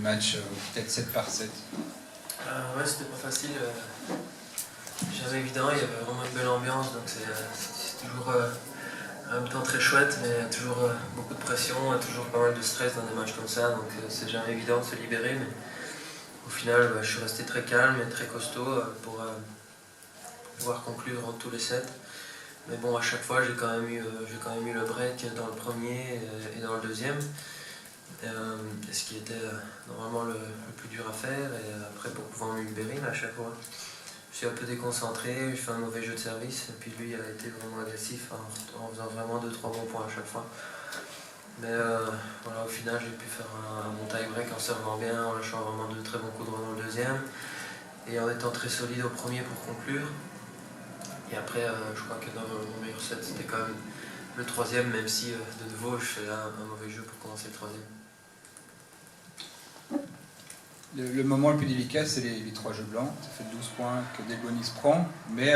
match, peut-être 7 par 7? Ouais, c'était pas facile. Jamais évident, il y avait vraiment une belle ambiance, donc c'est toujours en même temps très chouette, mais toujours beaucoup de pression, toujours pas mal de stress dans des matchs comme ça, donc c'est jamais évident de se libérer. Mais au final, je suis resté très calme et très costaud pour pouvoir conclure en tous les sets. Mais bon, à chaque fois, j'ai quand même eu le break dans le premier et dans le deuxième. Ce qui était normalement le plus dur à faire, et après pour pouvoir me libérer à chaque fois. Je suis un peu déconcentré, je fais un mauvais jeu de service, et puis lui il a été vraiment agressif en faisant vraiment 2-3 bons points à chaque fois. Mais voilà, au final j'ai pu faire un bon tie-break en servant bien, en lâchant vraiment de très bons coups droits dans le deuxième, et en étant très solide au premier pour conclure. Et après, je crois que mon meilleur set c'était quand même le troisième, même si de nouveau je fais un mauvais jeu pour commencer le troisième. Le moment le plus délicat, c'est les 3 jeux blancs. Ça fait 12 points que Delbonis prend, mais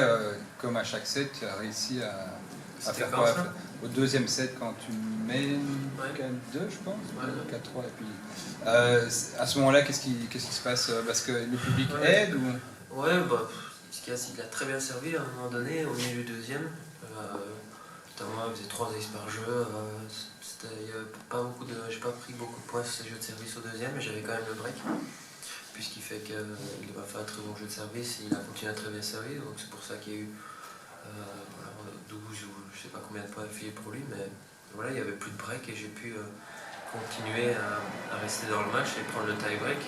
comme à chaque set, tu as réussi à faire quoi au deuxième set quand tu mènes 4-2, je pense, 4-3. Et puis, à ce moment-là, qu'est-ce qui se passe? Parce que le public aide ou... Ouais, ce qu'il y a, c'est qu'il a très bien servi à un moment donné, au milieu du deuxième. Notamment, il faisait 3 aces par jeu. J'ai pas pris beaucoup de points sur ces jeux de service au deuxième, mais j'avais quand même le break. Puisqu'il fait qu'il n'a pas fait un très bon jeu de service, il a continué à très bien servir, donc c'est pour ça qu'il y a eu 12 ou je sais pas combien de points affilés pour lui, mais voilà, il n'y avait plus de break et j'ai pu continuer à rester dans le match et prendre le tie-break,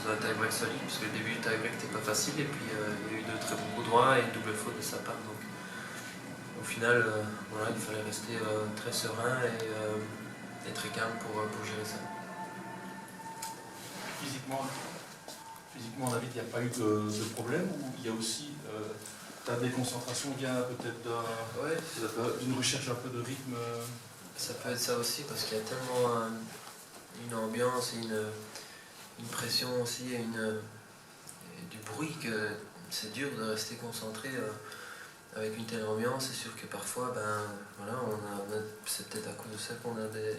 dans un tie-break solide, puisque le début du tie-break n'était pas facile, et puis il y a eu 2 très bons coups droits et une double faute de sa part, donc au final, voilà, il fallait rester très serein et très calme pour gérer ça. Physiquement, David, il n'y a pas eu de problème, ou il y a aussi ta déconcentration vient peut-être d'une recherche un peu de rythme? Ça peut être ça aussi, parce qu'il y a tellement une ambiance et une pression aussi, et du bruit, que c'est dur de rester concentré avec une telle ambiance. C'est sûr que parfois, voilà, c'est peut-être à cause de ça qu'on a des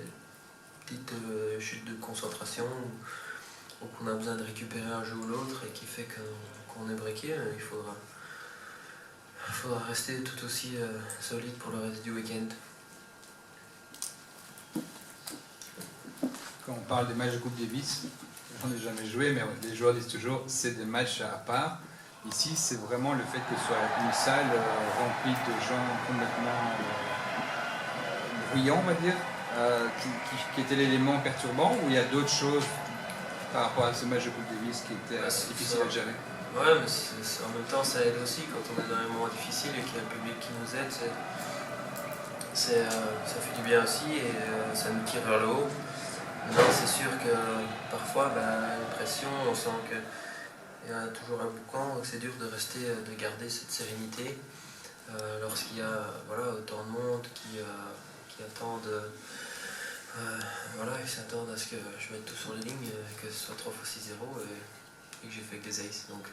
petites chutes de concentration, ou qu'on a besoin de récupérer un jeu ou l'autre, et qui fait qu'on est breaké. Il faudra rester tout aussi solide pour le reste du week-end. Quand on parle des matchs de Coupe Davis, j'en ai jamais joué, mais les joueurs disent toujours c'est des matchs à part. Ici, c'est vraiment le fait que ce soit une salle remplie de gens complètement bruyants, on va dire, qui était l'élément perturbant, ou il y a d'autres choses par rapport à ce match de Coupe Davis qui était difficile à gérer? Ouais, mais en même temps, ça aide aussi quand on est dans un moment difficile et qu'il y a le public qui nous aide. Ça fait du bien aussi, et ça nous tire vers le haut. Mais c'est sûr que parfois, une pression, on sent qu'il y a toujours un boucan, donc c'est dur de garder cette sérénité lorsqu'il y a autant de monde qui attendent. Ils s'attendent à ce que je mette tout sur les lignes, que ce soit 3 fois 6-0 et que j'ai fait que des aces. Donc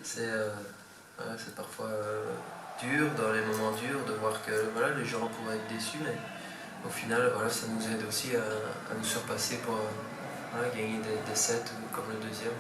c'est parfois dur, dans les moments durs, de voir que les gens pourraient être déçus, mais au final, ça nous aide aussi à nous surpasser pour gagner des sets comme le deuxième.